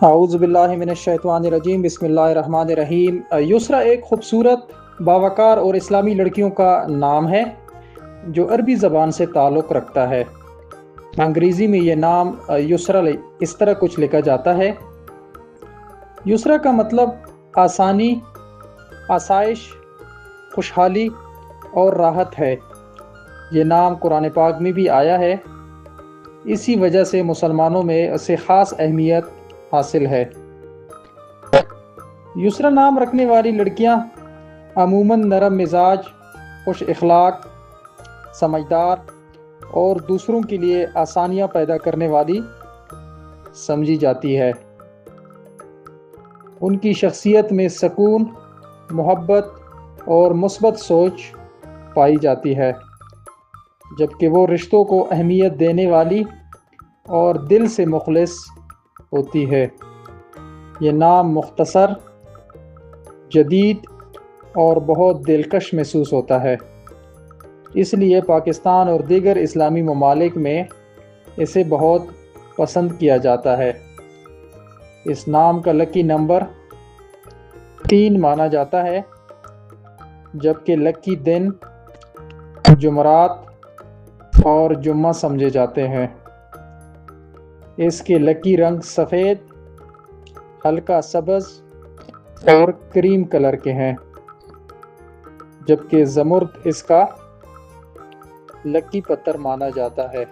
اعوذ باللہ من الشیطان الرجیم، بسم اللہ الرحمن الرحیم۔ یسرا ایک خوبصورت، باوقار اور اسلامی لڑکیوں کا نام ہے جو عربی زبان سے تعلق رکھتا ہے۔ انگریزی میں یہ نام یسرا اس طرح کچھ لکھا جاتا ہے۔ یسرا کا مطلب آسانی، آسائش، خوشحالی اور راحت ہے۔ یہ نام قرآن پاک میں بھی آیا ہے، اسی وجہ سے مسلمانوں میں اسے خاص اہمیت حاصل ہے۔ یسرا نام رکھنے والی لڑکیاں عموماً نرم مزاج، خوش اخلاق، سمجھدار اور دوسروں کے لیے آسانیاں پیدا کرنے والی سمجھی جاتی ہے۔ ان کی شخصیت میں سکون، محبت اور مثبت سوچ پائی جاتی ہے، جبکہ وہ رشتوں کو اہمیت دینے والی اور دل سے مخلص ہوتی ہے۔ یہ نام مختصر، جدید اور بہت دلکش محسوس ہوتا ہے، اس لیے پاکستان اور دیگر اسلامی ممالک میں اسے بہت پسند کیا جاتا ہے۔ اس نام کا لکی نمبر 3 مانا جاتا ہے، جبکہ لکی دن جمعرات اور جمعہ سمجھے جاتے ہیں۔ اس کے لکی رنگ سفید، ہلکا سبز اور کریم کلر کے ہیں، جبکہ زمرد اس کا لکی پتھر مانا جاتا ہے۔